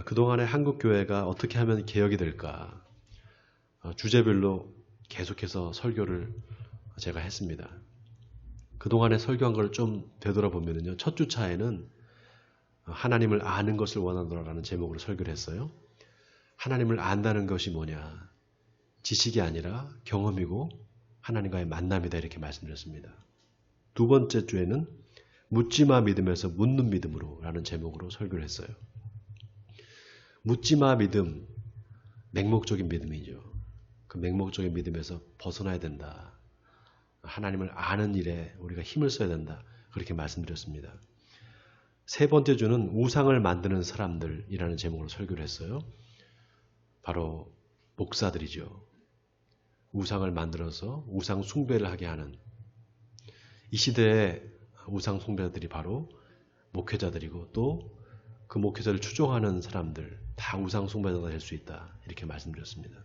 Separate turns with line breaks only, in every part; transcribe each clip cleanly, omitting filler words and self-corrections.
그동안의 한국교회가 어떻게 하면 개혁이 될까? 주제별로 계속해서 설교를 제가 했습니다. 그동안에 설교한 걸 좀 되돌아보면요. 첫 주차에는 하나님을 아는 것을 원하노라라는 제목으로 설교를 했어요. 하나님을 안다는 것이 뭐냐? 지식이 아니라 경험이고 하나님과의 만남이다 이렇게 말씀드렸습니다. 두 번째 주에는 묻지마 믿음에서 묻는 믿음으로 라는 제목으로 설교를 했어요. 묻지마 믿음, 맹목적인 믿음이죠. 그 맹목적인 믿음에서 벗어나야 된다. 하나님을 아는 일에 우리가 힘을 써야 된다. 그렇게 말씀드렸습니다. 세 번째 주는 우상을 만드는 사람들이라는 제목으로 설교를 했어요. 바로 목사들이죠. 우상을 만들어서 우상 숭배를 하게 하는 이 시대의 우상 숭배자들이 바로 목회자들이고 또 그 목회자를 추종하는 사람들 다 우상 숭배자가 될 수 있다. 이렇게 말씀드렸습니다.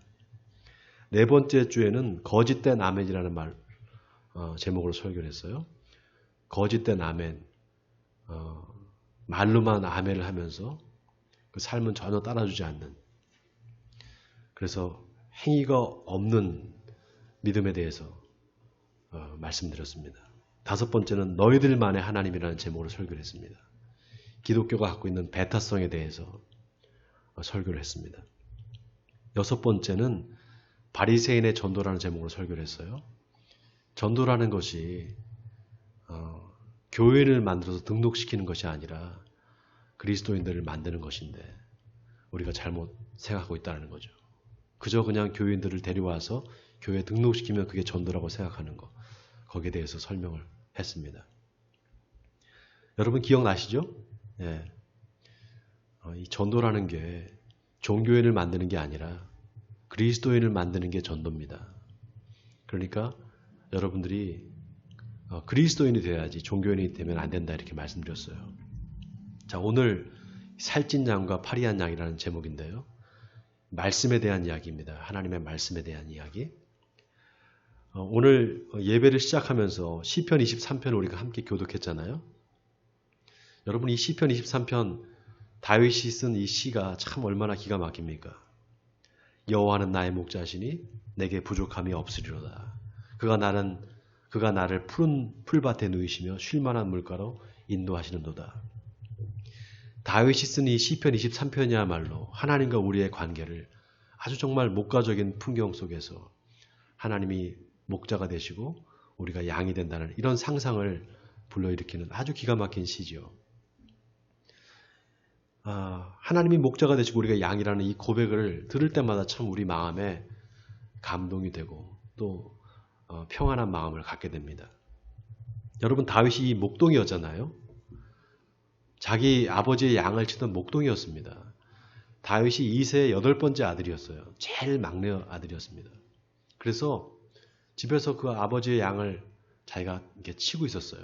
네 번째 주에는 거짓된 아멘이라는 제목으로 설교를 했어요. 거짓된 아멘, 말로만 아멘을 하면서 그 삶은 전혀 따라주지 않는 그래서 행위가 없는 믿음에 대해서 말씀드렸습니다. 다섯 번째는 너희들만의 하나님이라는 제목으로 설교를 했습니다. 기독교가 갖고 있는 배타성에 대해서 설교를 했습니다. 여섯 번째는 바리새인의 전도라는 제목으로 설교를 했어요. 전도라는 것이 교회를 만들어서 등록시키는 것이 아니라 그리스도인들을 만드는 것인데 우리가 잘못 생각하고 있다는 거죠. 그저 그냥 교인들을 데려와서 교회에 등록시키면 그게 전도라고 생각하는 것. 거기에 대해서 설명을 했습니다. 여러분 기억나시죠? 예. 이 전도라는 게 종교인을 만드는 게 아니라 그리스도인을 만드는 게 전도입니다. 그러니까 여러분들이 그리스도인이 돼야지 종교인이 되면 안 된다 이렇게 말씀드렸어요. 자, 오늘 살찐 양과 파리한 양이라는 제목인데요. 말씀에 대한 이야기입니다. 하나님의 말씀에 대한 이야기. 오늘 예배를 시작하면서 시편 23편 우리가 함께 교독했잖아요. 여러분 이 시편 23편 다윗이 쓴 이 시가 참 얼마나 기가 막힙니까? 여호와는 나의 목자시니 내게 부족함이 없으리로다. 그가 나를 푸른 풀밭에 누이시며 쉴만한 물가로 인도하시는도다. 다윗이 쓴 이 시편 23편이야말로 하나님과 우리의 관계를 아주 정말 목가적인 풍경 속에서 하나님이 목자가 되시고 우리가 양이 된다는 이런 상상을 불러일으키는 아주 기가 막힌 시지요. 하나님이 목자가 되시고 우리가 양이라는 이 고백을 들을 때마다 참 우리 마음에 감동이 되고 또 평안한 마음을 갖게 됩니다. 여러분 다윗이 이 목동이었잖아요. 자기 아버지의 양을 치던 목동이었습니다. 다윗이 이세의 8번째 아들이었어요. 제일 막내 아들이었습니다. 그래서 집에서 그 아버지의 양을 자기가 이렇게 치고 있었어요.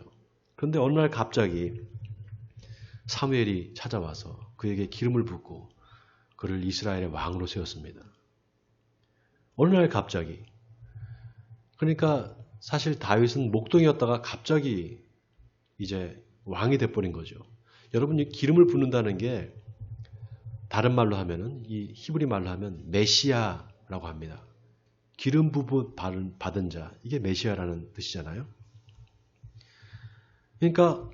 그런데 어느 날 갑자기 사무엘이 찾아와서 그에게 기름을 붓고 그를 이스라엘의 왕으로 세웠습니다. 어느 날 갑자기. 그러니까 사실 다윗은 목동이었다가 갑자기 이제 왕이 돼버린 거죠. 여러분 이 기름을 붓는다는 게 다른 말로 하면은 이 히브리 말로 하면 메시아라고 합니다. 기름 부부 받은 자 이게 메시아라는 뜻이잖아요. 그러니까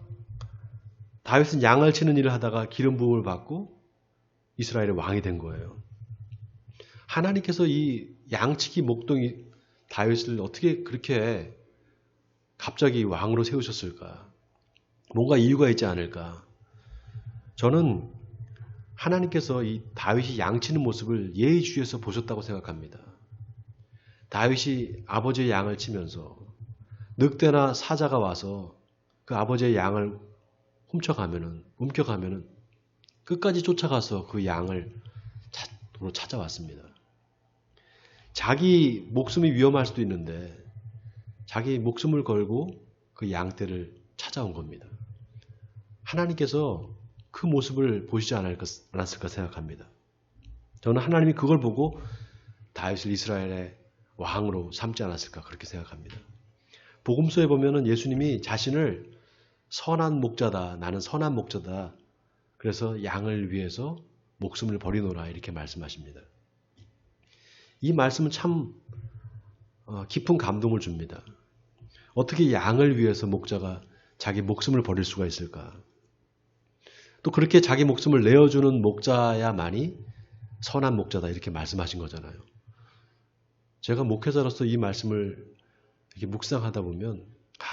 다윗은 양을 치는 일을 하다가 기름 부음을 받고 이스라엘의 왕이 된 거예요. 하나님께서 이 양치기 목동이 다윗을 어떻게 그렇게 갑자기 왕으로 세우셨을까? 뭔가 이유가 있지 않을까? 저는 하나님께서 이 다윗이 양치는 모습을 예의주의에서 보셨다고 생각합니다. 다윗이 아버지의 양을 치면서 늑대나 사자가 와서 그 아버지의 양을 움켜가면은 끝까지 쫓아가서 그 양을 찾아왔습니다. 자기 목숨이 위험할 수도 있는데 자기 목숨을 걸고 그 양떼를 찾아온 겁니다. 하나님께서 그 모습을 보시지 않았을까 생각합니다. 저는 하나님이 그걸 보고 다윗을 이스라엘의 왕으로 삼지 않았을까 그렇게 생각합니다. 복음서에 보면은 예수님이 자신을 선한 목자다. 나는 선한 목자다. 그래서 양을 위해서 목숨을 버리노라 이렇게 말씀하십니다. 이 말씀은 참 깊은 감동을 줍니다. 어떻게 양을 위해서 목자가 자기 목숨을 버릴 수가 있을까? 또 그렇게 자기 목숨을 내어주는 목자야만이 선한 목자다 이렇게 말씀하신 거잖아요. 제가 목회자로서 이 말씀을 이렇게 묵상하다 보면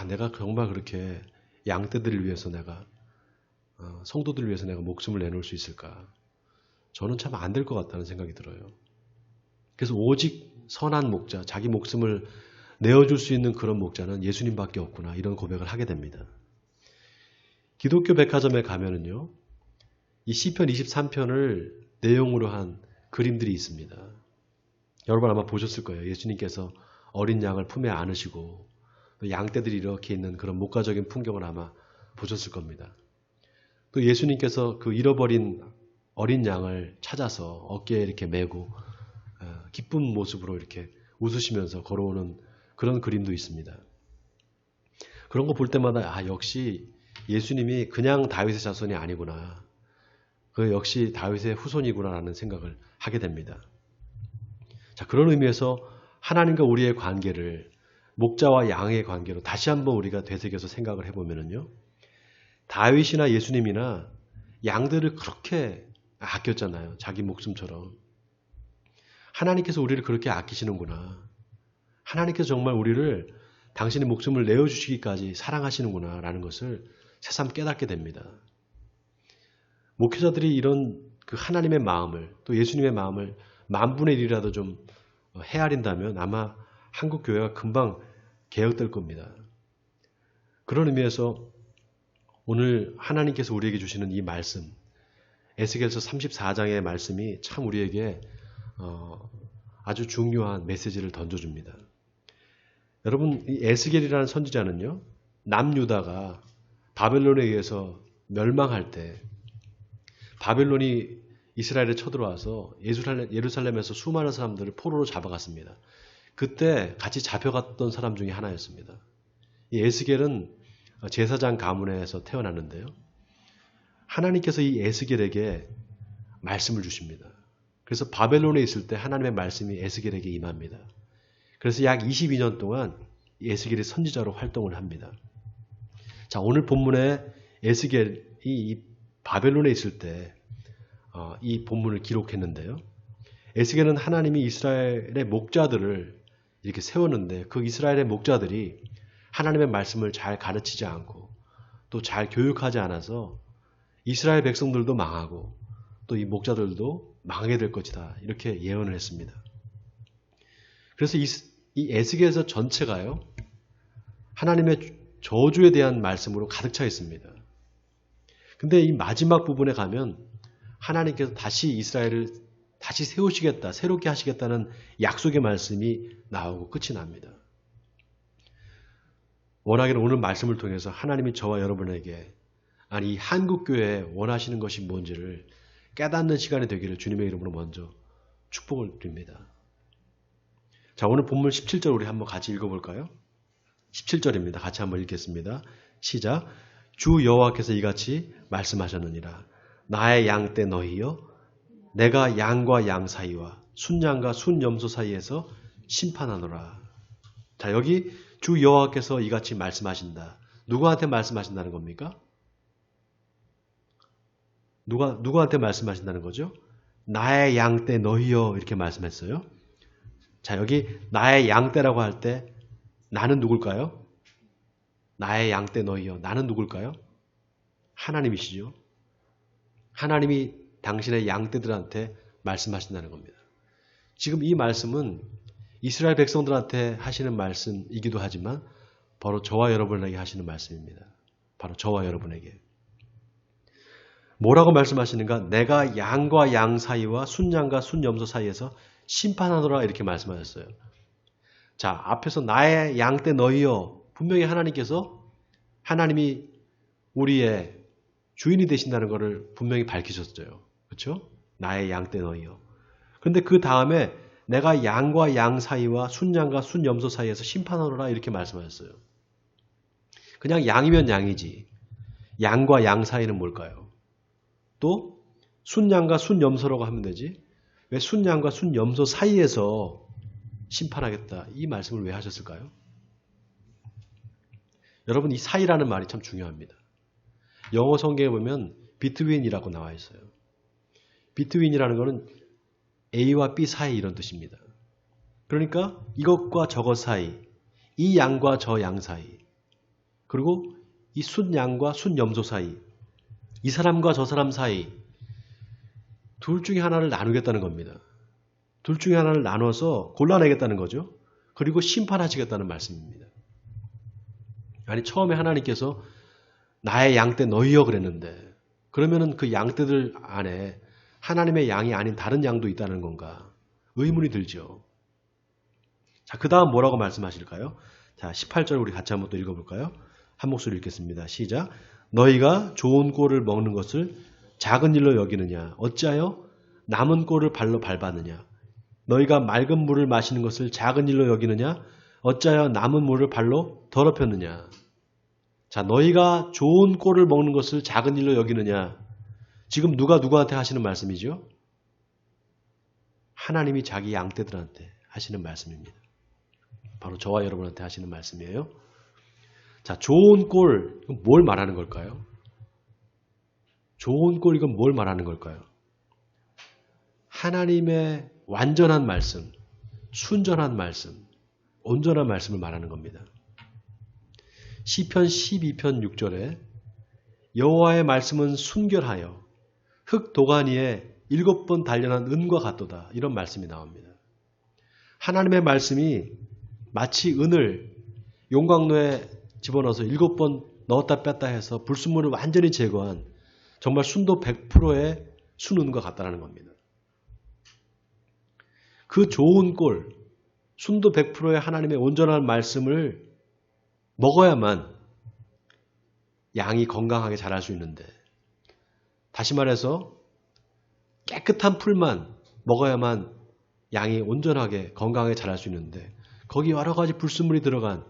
내가 정말 그렇게 양떼들을 위해서 내가 성도들을 위해서 내가 목숨을 내놓을 수 있을까? 저는 참 안 될 것 같다는 생각이 들어요. 그래서 오직 선한 목자, 자기 목숨을 내어줄 수 있는 그런 목자는 예수님밖에 없구나 이런 고백을 하게 됩니다. 기독교 백화점에 가면은요, 이 시편 23편을 내용으로 한 그림들이 있습니다. 여러분 아마 보셨을 거예요. 예수님께서 어린 양을 품에 안으시고 양떼들이 이렇게 있는 그런 목가적인 풍경을 아마 보셨을 겁니다. 또 예수님께서 그 잃어버린 어린 양을 찾아서 어깨에 이렇게 메고 기쁜 모습으로 이렇게 웃으시면서 걸어오는 그런 그림도 있습니다. 그런 거 볼 때마다 역시 예수님이 그냥 다윗의 자손이 아니구나. 그 역시 다윗의 후손이구나라는 생각을 하게 됩니다. 자, 그런 의미에서 하나님과 우리의 관계를 목자와 양의 관계로 다시 한번 우리가 되새겨서 생각을 해보면요. 다윗이나 예수님이나 양들을 그렇게 아꼈잖아요. 자기 목숨처럼. 하나님께서 우리를 그렇게 아끼시는구나. 하나님께서 정말 우리를 당신의 목숨을 내어주시기까지 사랑하시는구나 라는 것을 새삼 깨닫게 됩니다. 목회자들이 이런 그 하나님의 마음을 또 예수님의 마음을 10,000분의 1이라도 좀 헤아린다면 아마 한국 교회가 금방 개혁될 겁니다. 그런 의미에서 오늘 하나님께서 우리에게 주시는 이 말씀, 에스겔서 34장의 말씀이 참 우리에게 아주 중요한 메시지를 던져줍니다. 여러분, 이 에스겔이라는 선지자는요, 남유다가 바벨론에 의해서 멸망할 때 바벨론이 이스라엘에 쳐들어와서 예루살렘에서 수많은 사람들을 포로로 잡아갔습니다. 그때 같이 잡혀갔던 사람 중에 하나였습니다. 이 에스겔은 제사장 가문에서 태어났는데요. 하나님께서 이 에스겔에게 말씀을 주십니다. 그래서 바벨론에 있을 때 하나님의 말씀이 에스겔에게 임합니다. 그래서 약 22년 동안 에스겔이 선지자로 활동을 합니다. 자, 오늘 본문에 에스겔이 이 바벨론에 있을 때 이 본문을 기록했는데요. 에스겔은 하나님이 이스라엘의 목자들을 이렇게 세웠는데 그 이스라엘의 목자들이 하나님의 말씀을 잘 가르치지 않고 또 잘 교육하지 않아서 이스라엘 백성들도 망하고 또 이 목자들도 망하게 될 것이다. 이렇게 예언을 했습니다. 그래서 이 에스겔서 전체가요. 하나님의 저주에 대한 말씀으로 가득 차 있습니다. 근데 이 마지막 부분에 가면 하나님께서 다시 이스라엘을 다시 세우시겠다, 새롭게 하시겠다는 약속의 말씀이 나오고 끝이 납니다. 워낙에는 오늘 말씀을 통해서 하나님이 저와 여러분에게 이 한국교회에 원하시는 것이 뭔지를 깨닫는 시간이 되기를 주님의 이름으로 먼저 축복을 드립니다. 자, 오늘 본문 17절 우리 한번 같이 읽어볼까요? 17절입니다. 같이 한번 읽겠습니다. 시작. 주 여호와께서 이같이 말씀하셨느니라. 나의 양떼 너희여, 내가 양과 양 사이와 순양과 순염소 사이에서 심판하노라. 자, 여기 주 여호와께서 이같이 말씀하신다. 누구한테 말씀하신다는 겁니까? 누구한테 말씀하신다는 거죠? 나의 양떼 너희여 이렇게 말씀했어요. 자, 여기 나의 양떼라고 할 때 나는 누굴까요? 나의 양떼 너희여. 나는 누굴까요? 하나님이시죠. 하나님이 당신의 양떼들한테 말씀하신다는 겁니다. 지금 이 말씀은 이스라엘 백성들한테 하시는 말씀이기도 하지만 바로 저와 여러분에게 하시는 말씀입니다. 바로 저와 여러분에게. 뭐라고 말씀하시는가? 내가 양과 양 사이와 순양과 순염소 사이에서 심판하노라 이렇게 말씀하셨어요. 자, 앞에서 나의 양떼 너희여. 분명히 하나님이 우리의 주인이 되신다는 것을 분명히 밝히셨어요. 그렇죠? 나의 양떼 너희여. 그런데 그 다음에 내가 양과 양 사이와 순양과 순염소 사이에서 심판하노라 이렇게 말씀하셨어요. 그냥 양이면 양이지. 양과 양 사이는 뭘까요? 또 순양과 순염소라고 하면 되지. 왜 순양과 순염소 사이에서 심판하겠다. 이 말씀을 왜 하셨을까요? 여러분, 이 사이라는 말이 참 중요합니다. 영어 성경에 보면 between이라고 나와 있어요. between이라는 것은 A와 B 사이 이런 뜻입니다. 그러니까 이것과 저것 사이, 이 양과 저 양 사이, 그리고 이 순양과 순염소 사이, 이 사람과 저 사람 사이, 둘 중에 하나를 나누겠다는 겁니다. 둘 중에 하나를 나눠서 골라내겠다는 거죠. 그리고 심판하시겠다는 말씀입니다. 아니, 처음에 하나님께서 나의 양떼 너희여 그랬는데, 그러면은 그 양떼들 안에 하나님의 양이 아닌 다른 양도 있다는 건가? 의문이 들죠. 자, 그 다음 뭐라고 말씀하실까요? 자, 18절 우리 같이 한번 또 읽어볼까요? 한 목소리 읽겠습니다. 시작. 너희가 좋은 꼴을 먹는 것을 작은 일로 여기느냐? 어찌하여 남은 꼴을 발로 밟았느냐? 너희가 맑은 물을 마시는 것을 작은 일로 여기느냐? 어찌하여 남은 물을 발로 더럽혔느냐? 자, 너희가 좋은 꼴을 먹는 것을 작은 일로 여기느냐? 지금 누가 누구한테 하시는 말씀이죠? 하나님이 자기 양떼들한테 하시는 말씀입니다. 바로 저와 여러분한테 하시는 말씀이에요. 자, 좋은 꼴, 이건 뭘 말하는 걸까요? 좋은 꼴, 이건 뭘 말하는 걸까요? 하나님의 완전한 말씀, 순전한 말씀, 온전한 말씀을 말하는 겁니다. 시편 12편 6절에 여호와의 말씀은 순결하여 흙 도가니에 7번 단련한 은과 같도다. 이런 말씀이 나옵니다. 하나님의 말씀이 마치 은을 용광로에 집어넣어서 7번 넣었다 뺐다 해서 불순물을 완전히 제거한 정말 순도 100%의 순은과 같다는 겁니다. 그 좋은 꼴, 순도 100%의 하나님의 온전한 말씀을 먹어야만 양이 건강하게 자랄 수 있는데, 다시 말해서 깨끗한 풀만 먹어야만 양이 온전하게 건강하게 자랄 수 있는데, 거기 여러 가지 불순물이 들어간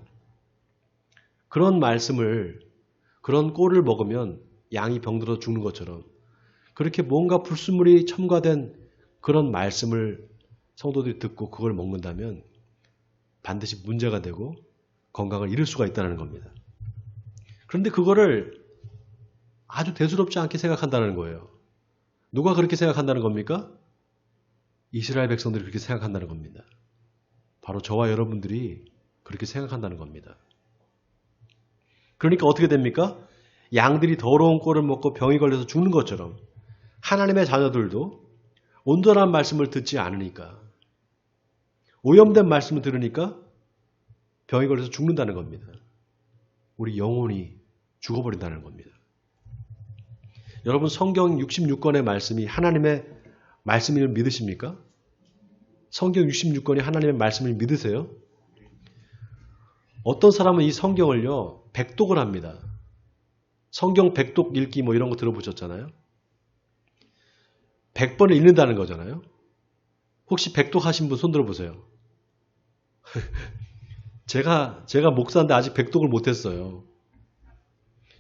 그런 말씀을, 그런 꼴을 먹으면 양이 병들어 죽는 것처럼, 그렇게 뭔가 불순물이 첨가된 그런 말씀을 성도들이 듣고 그걸 먹는다면 반드시 문제가 되고 건강을 잃을 수가 있다는 겁니다. 그런데 그거를 아주 대수롭지 않게 생각한다는 거예요. 누가 그렇게 생각한다는 겁니까? 이스라엘 백성들이 그렇게 생각한다는 겁니다. 바로 저와 여러분들이 그렇게 생각한다는 겁니다. 그러니까 어떻게 됩니까? 양들이 더러운 꼴을 먹고 병이 걸려서 죽는 것처럼 하나님의 자녀들도 온전한 말씀을 듣지 않으니까, 오염된 말씀을 들으니까 병이 걸려서 죽는다는 겁니다. 우리 영혼이 죽어버린다는 겁니다. 여러분, 성경 66권의 말씀이 하나님의 말씀을 믿으십니까? 성경 66권이 하나님의 말씀을 믿으세요? 어떤 사람은 이 성경을요, 백독을 합니다. 성경 백독 읽기 뭐 이런 거 들어보셨잖아요? 100번을 읽는다는 거잖아요. 혹시 백독하신 분 손 들어보세요. 제가 목사인데 아직 백독을 못했어요.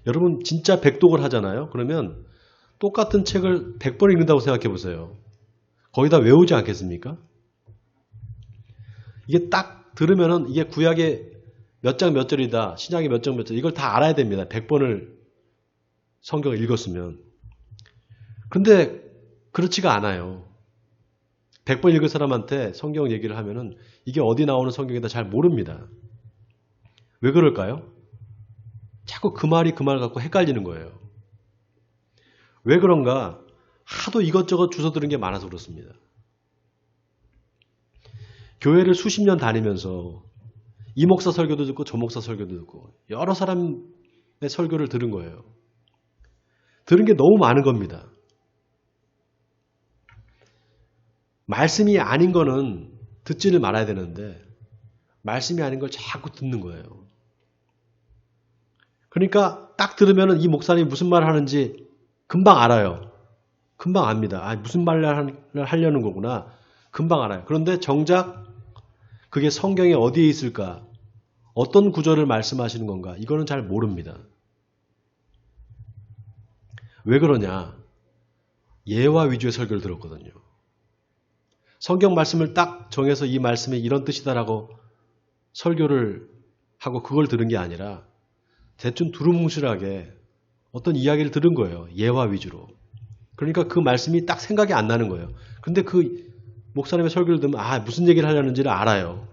여러분, 진짜 백독을 하잖아요. 그러면 똑같은 책을 100번 읽는다고 생각해 보세요. 거의 다 외우지 않겠습니까? 이게 딱 들으면은 이게 구약의 몇 장 몇 절이다, 신약의 몇 장 몇 절, 이걸 다 알아야 됩니다. 100번을 성경을 읽었으면. 그런데 그렇지가 않아요. 100번 읽은 사람한테 성경 얘기를 하면은 이게 어디 나오는 성경이다 잘 모릅니다. 왜 그럴까요? 자꾸 그 말이 그 말 갖고 헷갈리는 거예요. 왜 그런가? 하도 이것저것 주워 들은 게 많아서 그렇습니다. 교회를 수십 년 다니면서 이 목사 설교도 듣고 저 목사 설교도 듣고 여러 사람의 설교를 들은 거예요. 들은 게 너무 많은 겁니다. 말씀이 아닌 거는 듣지를 말아야 되는데 말씀이 아닌 걸 자꾸 듣는 거예요. 그러니까 딱 들으면 이 목사님이 무슨 말을 하는지 금방 알아요. 금방 압니다. 아, 무슨 말을 하려는 거구나. 금방 알아요. 그런데 정작 그게 성경에 어디에 있을까? 어떤 구절을 말씀하시는 건가? 이거는 잘 모릅니다. 왜 그러냐? 예화 위주의 설교를 들었거든요. 성경 말씀을 딱 정해서 이 말씀이 이런 뜻이다라고 설교를 하고 그걸 들은 게 아니라 대충 두루뭉실하게 어떤 이야기를 들은 거예요. 예화 위주로. 그러니까 그 말씀이 딱 생각이 안 나는 거예요. 근데 그 목사님의 설교를 들으면 무슨 얘기를 하려는지를 알아요.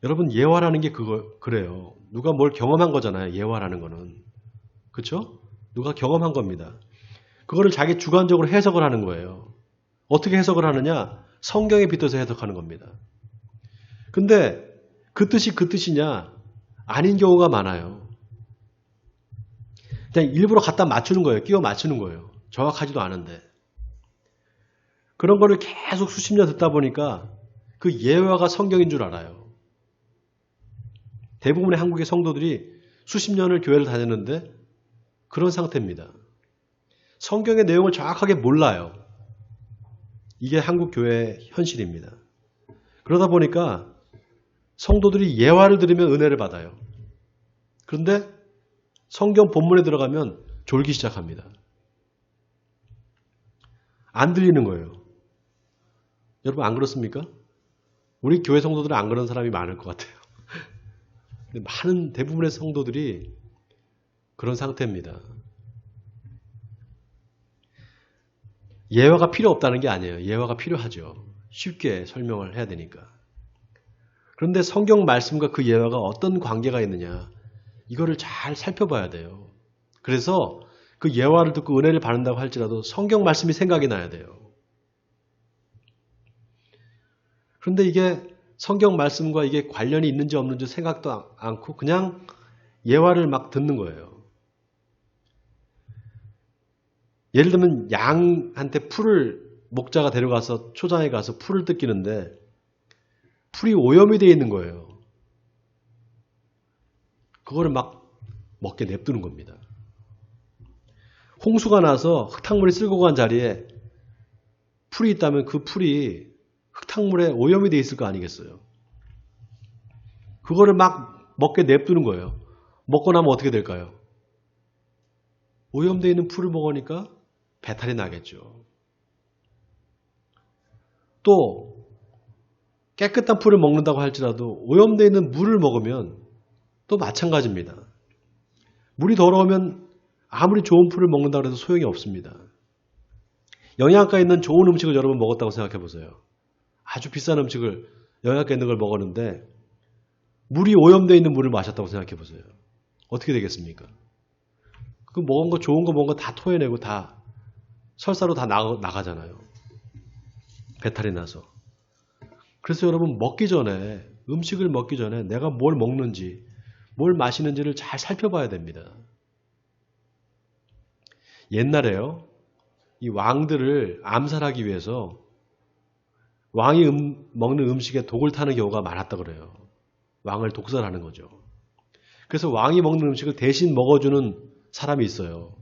여러분 예화라는 게 그래요. 누가 뭘 경험한 거잖아요. 예화라는 거는. 그렇죠? 누가 경험한 겁니다. 그거를 자기 주관적으로 해석을 하는 거예요. 어떻게 해석을 하느냐? 성경에 빗대서 해석하는 겁니다. 근데 그 뜻이 그 뜻이냐? 아닌 경우가 많아요. 그냥 일부러 갖다 맞추는 거예요. 끼워 맞추는 거예요. 정확하지도 않은데. 그런 거를 계속 수십 년 듣다 보니까 그 예화가 성경인 줄 알아요. 대부분의 한국의 성도들이 수십 년을 교회를 다녔는데 그런 상태입니다. 성경의 내용을 정확하게 몰라요. 이게 한국 교회의 현실입니다. 그러다 보니까 성도들이 예화를 들으면 은혜를 받아요. 그런데 성경 본문에 들어가면 졸기 시작합니다. 안 들리는 거예요. 여러분 안 그렇습니까? 우리 교회 성도들은 안 그런 사람이 많을 것 같아요. 많은 대부분의 성도들이 그런 상태입니다. 예화가 필요 없다는 게 아니에요. 예화가 필요하죠. 쉽게 설명을 해야 되니까. 그런데 성경 말씀과 그 예화가 어떤 관계가 있느냐 이거를 잘 살펴봐야 돼요. 그래서 그 예화를 듣고 은혜를 받는다고 할지라도 성경 말씀이 생각이 나야 돼요. 그런데 이게 성경 말씀과 이게 관련이 있는지 없는지 생각도 않고 그냥 예화를 막 듣는 거예요. 예를 들면 양한테 목자가 데려가서 초장에 가서 풀을 뜯기는데 풀이 오염이 되어 있는 거예요. 그거를 막 먹게 냅두는 겁니다. 홍수가 나서 흙탕물이 쓸고 간 자리에 풀이 있다면 그 풀이 흙탕물에 오염이 되어 있을 거 아니겠어요. 그거를 막 먹게 냅두는 거예요. 먹고 나면 어떻게 될까요? 오염되어 있는 풀을 먹으니까 배탈이 나겠죠. 또 깨끗한 풀을 먹는다고 할지라도 오염되어 있는 물을 먹으면 또 마찬가지입니다. 물이 더러우면 아무리 좋은 풀을 먹는다고 해도 소용이 없습니다. 영양가 있는 좋은 음식을 여러분 먹었다고 생각해 보세요. 아주 비싼 음식을 영양가 있는 걸 먹었는데 물이 오염되어 있는 물을 마셨다고 생각해 보세요. 어떻게 되겠습니까? 그 먹은 거 좋은 거 먹은 거 다 토해내고 다 설사로 다 나가잖아요. 배탈이 나서. 그래서 여러분 음식을 먹기 전에 내가 뭘 먹는지 뭘 마시는지를 잘 살펴봐야 됩니다. 옛날에요. 이 왕들을 암살하기 위해서 왕이 먹는 음식에 독을 타는 경우가 많았다 그래요. 왕을 독살하는 거죠. 그래서 왕이 먹는 음식을 대신 먹어주는 사람이 있어요.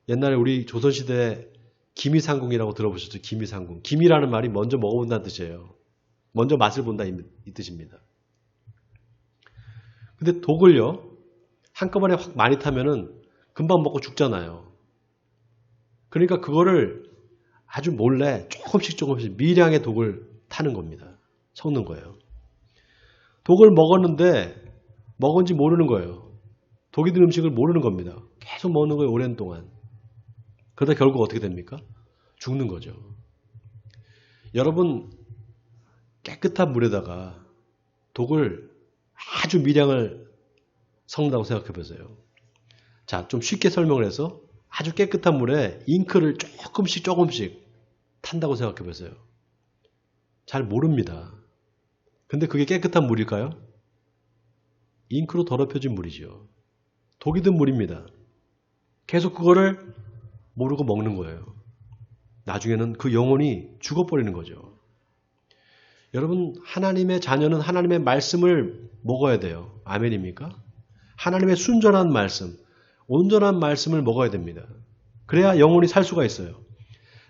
옛날에 우리 조선시대에 기미상궁이라고 들어보셨죠? 기미상궁. 기미라는 말이 먼저 먹어본다는 뜻이에요. 먼저 맛을 본다 이 뜻입니다. 근데 독을요. 한꺼번에 확 많이 타면은 금방 먹고 죽잖아요. 그러니까 그거를 아주 몰래 조금씩 미량의 독을 타는 겁니다. 섞는 거예요. 독을 먹었는데 먹은지 모르는 거예요. 독이 든 음식을 모르는 겁니다. 계속 먹는 거예요. 오랜 동안. 그러다 결국 어떻게 됩니까? 죽는 거죠. 여러분 깨끗한 물에다가 독을 아주 미량을 섞는다고 생각해 보세요. 자, 좀 쉽게 설명을 해서 아주 깨끗한 물에 잉크를 조금씩 탄다고 생각해 보세요. 잘 모릅니다. 근데 그게 깨끗한 물일까요? 잉크로 더럽혀진 물이죠. 독이 든 물입니다. 계속 그거를 모르고 먹는 거예요. 나중에는 그 영혼이 죽어버리는 거죠. 여러분 하나님의 자녀는 하나님의 말씀을 먹어야 돼요. 아멘입니까? 하나님의 순전한 말씀, 온전한 말씀을 먹어야 됩니다. 그래야 영혼이 살 수가 있어요.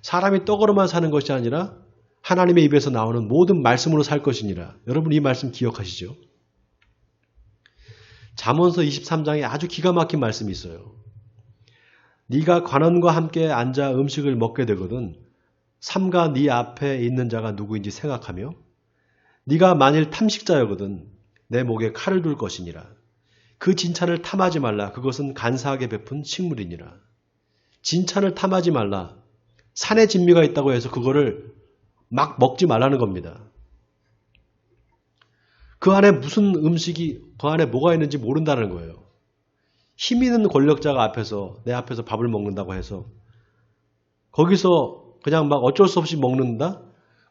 사람이 떡으로만 사는 것이 아니라 하나님의 입에서 나오는 모든 말씀으로 살 것이니라. 여러분 이 말씀 기억하시죠? 잠언서 23장에 아주 기가 막힌 말씀이 있어요. 네가 관원과 함께 앉아 음식을 먹게 되거든 삼가 네 앞에 있는 자가 누구인지 생각하며 네가 만일 탐식자여거든 내 목에 칼을 둘 것이니라. 그 진찬을 탐하지 말라. 그것은 간사하게 베푼 식물이니라. 진찬을 탐하지 말라. 산에 진미가 있다고 해서 그거를 막 먹지 말라는 겁니다. 그 안에 무슨 음식이, 그 안에 뭐가 있는지 모른다는 거예요. 힘 있는 권력자가 앞에서, 내 앞에서 밥을 먹는다고 해서 거기서 그냥 막 어쩔 수 없이 먹는다?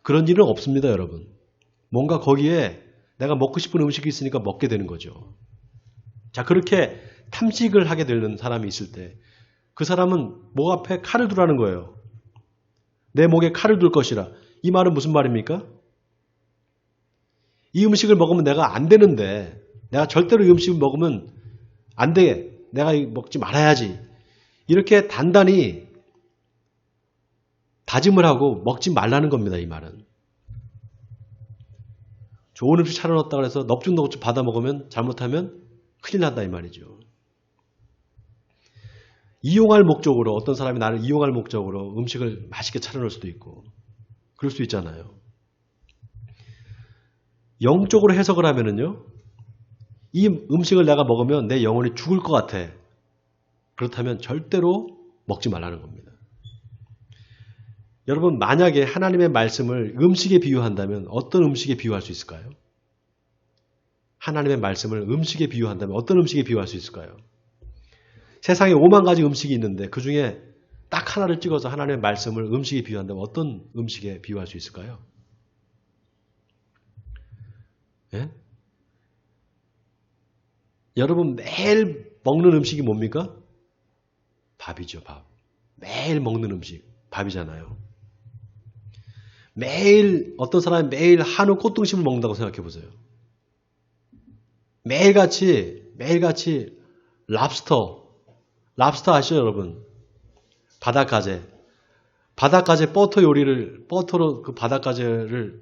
그런 일은 없습니다, 여러분. 뭔가 거기에 내가 먹고 싶은 음식이 있으니까 먹게 되는 거죠. 자, 그렇게 탐식을 하게 되는 사람이 있을 때 그 사람은 목 앞에 칼을 두라는 거예요. 내 목에 칼을 둘 것이라. 이 말은 무슨 말입니까? 이 음식을 먹으면 내가 안 되는데 내가 절대로 이 음식을 먹으면 안 돼. 내가 먹지 말아야지. 이렇게 단단히 다짐을 하고 먹지 말라는 겁니다. 이 말은. 좋은 음식 차려놨다고 해서 넙죽넙죽 받아 먹으면 잘못하면 큰일 난다 이 말이죠. 이용할 목적으로 어떤 사람이 나를 이용할 목적으로 음식을 맛있게 차려놓을 수도 있고 그럴 수 있잖아요. 영적으로 해석을 하면은요. 이 음식을 내가 먹으면 내 영혼이 죽을 것 같아. 그렇다면 절대로 먹지 말라는 겁니다. 여러분 만약에 하나님의 말씀을 음식에 비유한다면 어떤 음식에 비유할 수 있을까요? 하나님의 말씀을 음식에 비유한다면 어떤 음식에 비유할 수 있을까요? 세상에 5만 가지 음식이 있는데 그 중에 딱 하나를 찍어서 하나님의 말씀을 음식에 비유한다면 어떤 음식에 비유할 수 있을까요? 예? 여러분 매일 먹는 음식이 뭡니까? 밥이죠, 밥. 매일 먹는 음식, 밥이잖아요. 매일 어떤 사람이 매일 한우 꽃등심을 먹는다고 생각해 보세요. 매일같이 랍스터 아시죠, 여러분? 바닷가재 버터 요리를 버터로 그 바닷가재를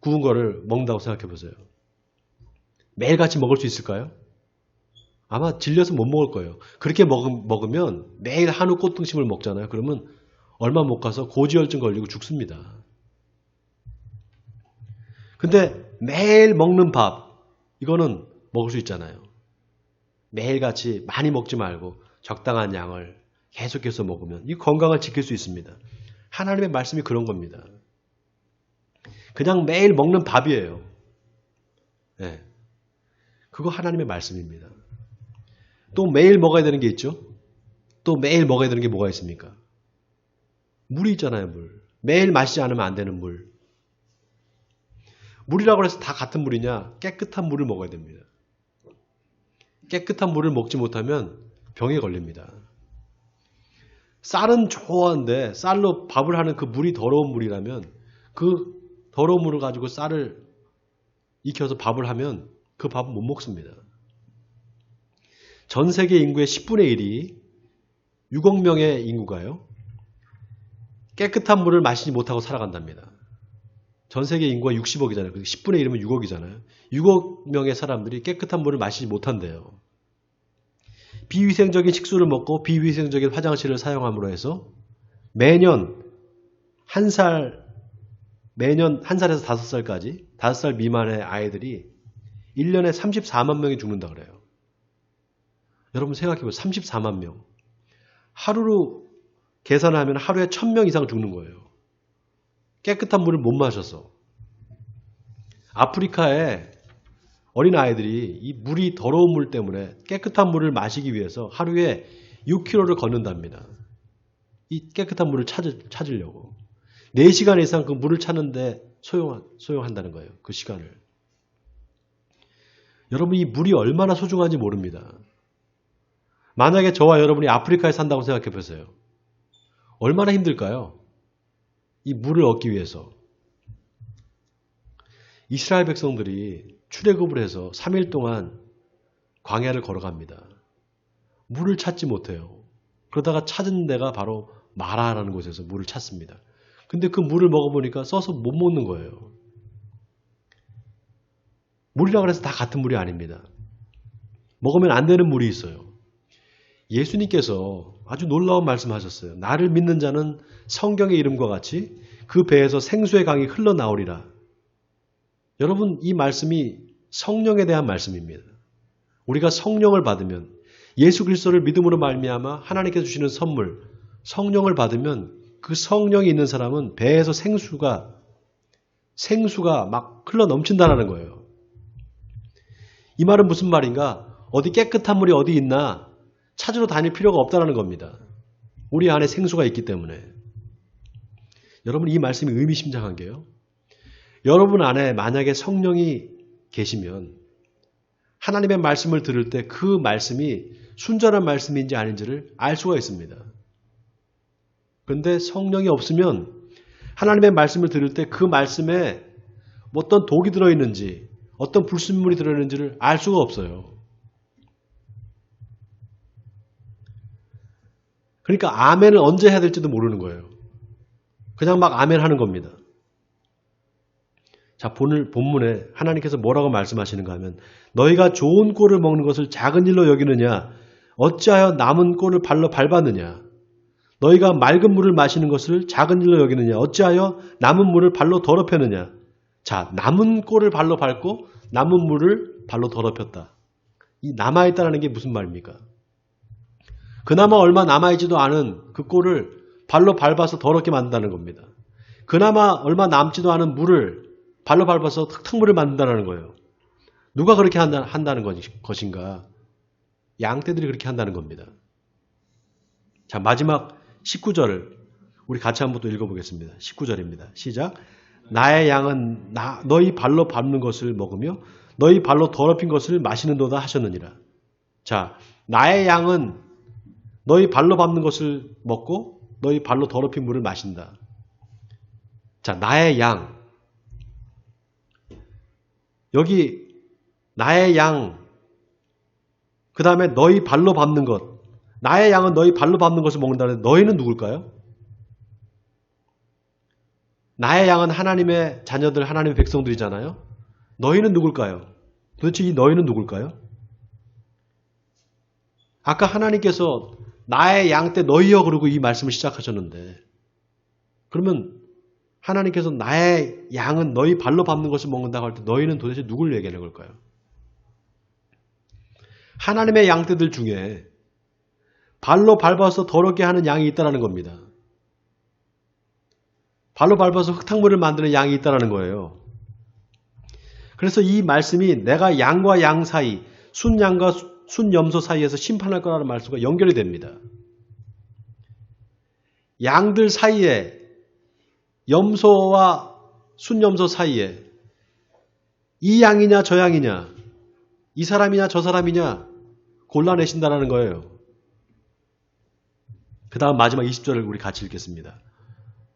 구운 거를 먹는다고 생각해 보세요. 매일같이 먹을 수 있을까요? 아마 질려서 못 먹을 거예요. 그렇게 먹으면 매일 한우 꽃등심을 먹잖아요. 그러면 얼마 못 가서 고지혈증 걸리고 죽습니다. 근데 매일 먹는 밥 이거는 먹을 수 있잖아요. 매일같이 많이 먹지 말고 적당한 양을 계속해서 먹으면 이 건강을 지킬 수 있습니다. 하나님의 말씀이 그런 겁니다. 그냥 매일 먹는 밥이에요. 네. 그거 하나님의 말씀입니다. 또 매일 먹어야 되는 게 있죠. 또 매일 먹어야 되는 게 뭐가 있습니까? 물이 있잖아요. 물. 매일 마시지 않으면 안 되는 물. 물이라고 해서 다 같은 물이냐? 깨끗한 물을 먹어야 됩니다. 깨끗한 물을 먹지 못하면 병에 걸립니다. 쌀은 좋아하는데 쌀로 밥을 하는 그 물이 더러운 물이라면 그 더러운 물을 가지고 쌀을 익혀서 밥을 하면 그 밥은 못 먹습니다. 전 세계 인구의 10분의 1이 6억 명의 인구가요. 깨끗한 물을 마시지 못하고 살아간답니다. 전 세계 인구가 60억이잖아요. 10분의 1이면 6억이잖아요. 6억 명의 사람들이 깨끗한 물을 마시지 못한대요. 비위생적인 식수를 먹고 비위생적인 화장실을 사용함으로 해서 매년 한 살에서 5살까지 5살 미만의 아이들이 1년에 34만 명이 죽는다 그래요. 여러분 생각해보세요. 34만 명. 하루로 계산하면 하루에 1000명 이상 죽는 거예요. 깨끗한 물을 못 마셔서. 아프리카에 어린 아이들이 이 물이 더러운 물 때문에 깨끗한 물을 마시기 위해서 하루에 6km를 걷는답니다. 이 깨끗한 물을 찾으려고. 4시간 이상 그 물을 찾는데 소용한다는 거예요. 그 시간을. 여러분 이 물이 얼마나 소중한지 모릅니다. 만약에 저와 여러분이 아프리카에 산다고 생각해 보세요. 얼마나 힘들까요? 이 물을 얻기 위해서. 이스라엘 백성들이 출애굽을 해서 3일 동안 광야를 걸어갑니다. 물을 찾지 못해요. 그러다가 찾은 데가 바로 마라라는 곳에서 물을 찾습니다. 근데 그 물을 먹어보니까 써서 못 먹는 거예요. 물이라고 해서 다 같은 물이 아닙니다. 먹으면 안 되는 물이 있어요. 예수님께서 아주 놀라운 말씀하셨어요. 나를 믿는 자는 성경의 이름과 같이 그 배에서 생수의 강이 흘러나오리라. 여러분, 이 말씀이 성령에 대한 말씀입니다. 우리가 성령을 받으면, 예수 그리스도를 믿음으로 말미암아 하나님께서 주시는 선물 성령을 받으면, 그 성령이 있는 사람은 배에서 생수가 막 흘러 넘친다는 거예요. 이 말은 무슨 말인가? 어디 깨끗한 물이 어디 있나 찾으러 다닐 필요가 없다는 겁니다. 우리 안에 생수가 있기 때문에. 여러분, 이 말씀이 의미심장한 게요. 여러분 안에 만약에 성령이 계시면 하나님의 말씀을 들을 때 그 말씀이 순전한 말씀인지 아닌지를 알 수가 있습니다. 그런데 성령이 없으면 하나님의 말씀을 들을 때 그 말씀에 어떤 독이 들어있는지 어떤 불순물이 들어있는지를 알 수가 없어요. 그러니까 아멘을 언제 해야 될지도 모르는 거예요. 그냥 막 아멘 하는 겁니다. 자, 본문에 하나님께서 뭐라고 말씀하시는가 하면, 너희가 좋은 꼴을 먹는 것을 작은 일로 여기느냐? 어찌하여 남은 꼴을 발로 밟았느냐? 너희가 맑은 물을 마시는 것을 작은 일로 여기느냐? 어찌하여 남은 물을 발로 더럽혔느냐? 자, 남은 꼴을 발로 밟고 남은 물을 발로 더럽혔다. 이 남아있다는 게 무슨 말입니까? 그나마 얼마 남아있지도 않은 그 꼴을 발로 밟아서 더럽게 만든다는 겁니다. 그나마 얼마 남지도 않은 물을 발로 밟아서 흙탕물을 만든다는 거예요. 누가 그렇게 한다는 것인가? 양떼들이 그렇게 한다는 겁니다. 자, 마지막 19절을 우리 같이 한번 또 읽어보겠습니다. 19절입니다. 시작. 나의 양은 너희 발로 밟는 것을 먹으며 너희 발로 더럽힌 것을 마시는도다 하셨느니라. 자, 나의 양은 너희 발로 밟는 것을 먹고 너희 발로 더럽힌 물을 마신다. 자, 나의 양. 여기 나의 양, 그 다음에 너희 발로 밟는 것. 나의 양은 너희 발로 밟는 것을 먹는다는데 너희는 누굴까요? 나의 양은 하나님의 자녀들, 하나님의 백성들이잖아요. 너희는 누굴까요? 도대체 이 너희는 누굴까요? 아까 하나님께서 나의 양 때 너희여 그러고 이 말씀을 시작하셨는데, 그러면 하나님께서 나의 양은 너희 발로 밟는 것을 먹는다고 할 때 너희는 도대체 누굴 얘기하는 걸까요? 하나님의 양떼들 중에 발로 밟아서 더럽게 하는 양이 있다는 겁니다. 발로 밟아서 흙탕물을 만드는 양이 있다는 거예요. 그래서 이 말씀이 내가 양과 양 사이, 순양과 순염소 사이에서 심판할 거라는 말씀과 연결이 됩니다. 양들 사이에, 염소와 순염소 사이에 이 양이냐 저 양이냐, 이 사람이냐 저 사람이냐 골라내신다는 거예요. 그 다음 마지막 20절을 우리 같이 읽겠습니다.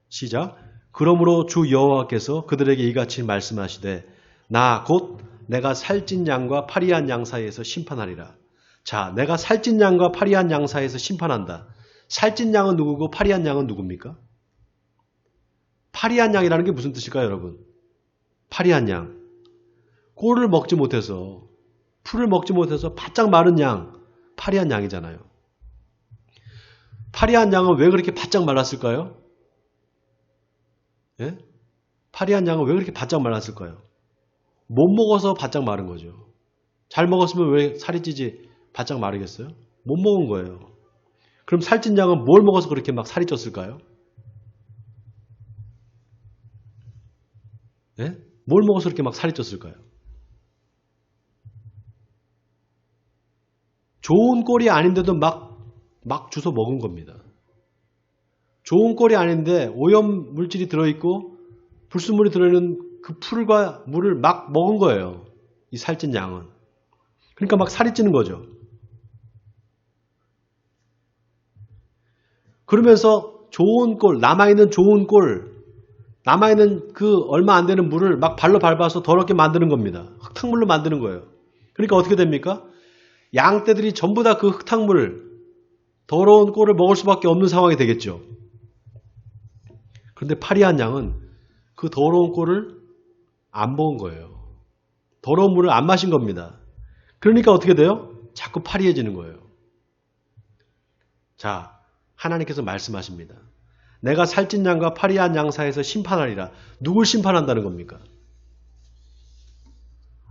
시작. 그러므로 주 여호와께서 그들에게 이같이 말씀하시되 나 곧 내가 살찐 양과 파리한 양 사이에서 심판하리라. 자, 내가 살찐 양과 파리한 양 사이에서 심판한다. 살찐 양은 누구고 파리한 양은 누굽니까? 파리한 양이라는 게 무슨 뜻일까요, 여러분? 파리한 양. 꼴을 먹지 못해서, 풀을 먹지 못해서 바짝 마른 양, 파리한 양이잖아요. 파리한 양은 왜 그렇게 바짝 말랐을까요? 예? 파리한 양은 왜 그렇게 바짝 말랐을까요? 못 먹어서 바짝 마른 거죠. 잘 먹었으면 왜 살이 찌지 바짝 마르겠어요? 못 먹은 거예요. 그럼 살찐 양은 뭘 먹어서 그렇게 막 살이 쪘을까요? 예? 뭘 먹어서 그렇게 막 살이 쪘을까요? 좋은 꼴이 아닌데도 막 주워 먹은 겁니다. 좋은 꼴이 아닌데 오염 물질이 들어있고 불순물이 들어있는 그 풀과 물을 막 먹은 거예요. 이 살찐 양은. 그러니까 막 살이 찌는 거죠. 그러면서 좋은 꼴, 남아있는 좋은 꼴, 남아있는 그 얼마 안 되는 물을 막 발로 밟아서 더럽게 만드는 겁니다. 흙탕물로 만드는 거예요. 그러니까 어떻게 됩니까? 양떼들이 전부 다 그 흙탕물, 더러운 꼴을 먹을 수밖에 없는 상황이 되겠죠. 그런데 파리한 양은 그 더러운 꼴을 안 먹은 거예요. 더러운 물을 안 마신 겁니다. 그러니까 어떻게 돼요? 자꾸 파리해지는 거예요. 자, 하나님께서 말씀하십니다. 내가 살찐 양과 파리한 양 사이에서 심판하리라. 누굴 심판한다는 겁니까?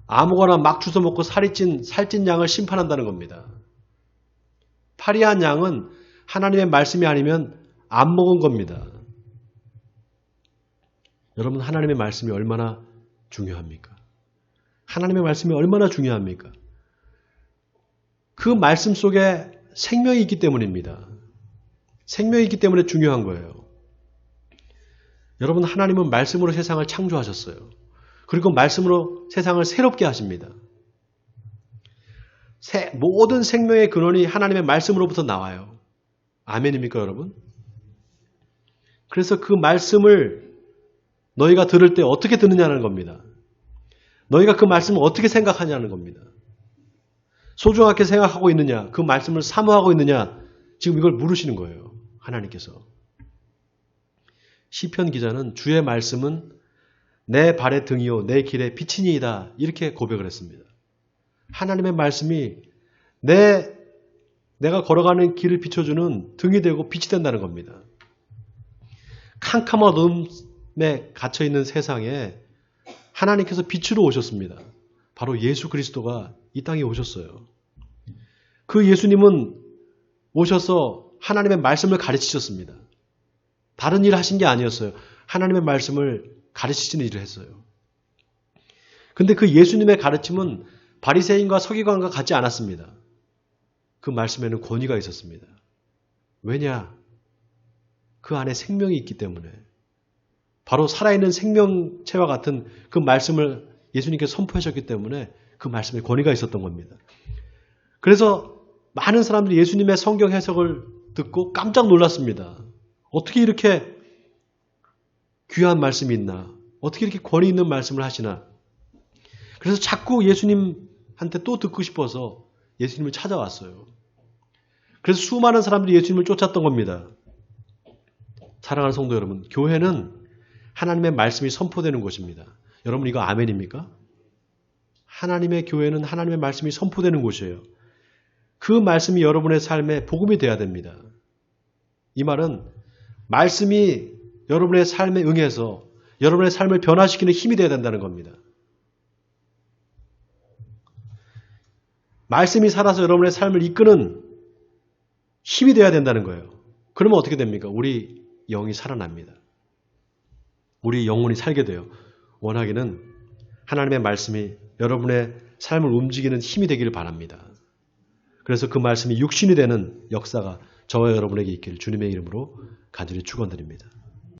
아무거나 막 주워 먹고 살찐 양을 심판한다는 겁니다. 파리한 양은 하나님의 말씀이 아니면 안 먹은 겁니다. 여러분, 하나님의 말씀이 얼마나 중요합니까? 하나님의 말씀이 얼마나 중요합니까? 그 말씀 속에 생명이 있기 때문입니다. 생명이 있기 때문에 중요한 거예요. 여러분, 하나님은 말씀으로 세상을 창조하셨어요. 그리고 말씀으로 세상을 새롭게 하십니다. 모든 생명의 근원이 하나님의 말씀으로부터 나와요. 아멘입니까, 여러분? 그래서 그 말씀을 너희가 들을 때 어떻게 듣느냐는 겁니다. 너희가 그 말씀을 어떻게 생각하냐는 겁니다. 소중하게 생각하고 있느냐, 그 말씀을 사모하고 있느냐, 지금 이걸 물으시는 거예요. 하나님께서. 시편 기자는 주의 말씀은 내 발의 등이요 내 길의 빛이니이다, 이렇게 고백을 했습니다. 하나님의 말씀이 내가 걸어가는 길을 비춰주는 등이 되고 빛이 된다는 겁니다. 캄캄한 어둠에 갇혀있는 세상에 하나님께서 빛으로 오셨습니다. 바로 예수 그리스도가 이 땅에 오셨어요. 그 예수님은 오셔서 하나님의 말씀을 가르치셨습니다. 다른 일을 하신 게 아니었어요. 하나님의 말씀을 가르치시는 일을 했어요. 근데 그 예수님의 가르침은 바리새인과 서기관과 같지 않았습니다. 그 말씀에는 권위가 있었습니다. 왜냐? 그 안에 생명이 있기 때문에. 바로 살아있는 생명체와 같은 그 말씀을 예수님께서 선포하셨기 때문에 그 말씀에 권위가 있었던 겁니다. 그래서 많은 사람들이 예수님의 성경 해석을 듣고 깜짝 놀랐습니다. 어떻게 이렇게 귀한 말씀이 있나? 어떻게 이렇게 권위 있는 말씀을 하시나? 그래서 자꾸 예수님한테 또 듣고 싶어서 예수님을 찾아왔어요. 그래서 수많은 사람들이 예수님을 쫓았던 겁니다. 사랑하는 성도 여러분, 교회는 하나님의 말씀이 선포되는 곳입니다. 여러분, 이거 아멘입니까? 하나님의 교회는 하나님의 말씀이 선포되는 곳이에요. 그 말씀이 여러분의 삶에 복음이 돼야 됩니다. 이 말은 말씀이 여러분의 삶에 응해서 여러분의 삶을 변화시키는 힘이 돼야 된다는 겁니다. 말씀이 살아서 여러분의 삶을 이끄는 힘이 돼야 된다는 거예요. 그러면 어떻게 됩니까? 우리 영이 살아납니다. 우리 영혼이 살게 돼요. 원하기는 하나님의 말씀이 여러분의 삶을 움직이는 힘이 되기를 바랍니다. 그래서 그 말씀이 육신이 되는 역사가 저와 여러분에게 있기를 주님의 이름으로 간절히 축원드립니다.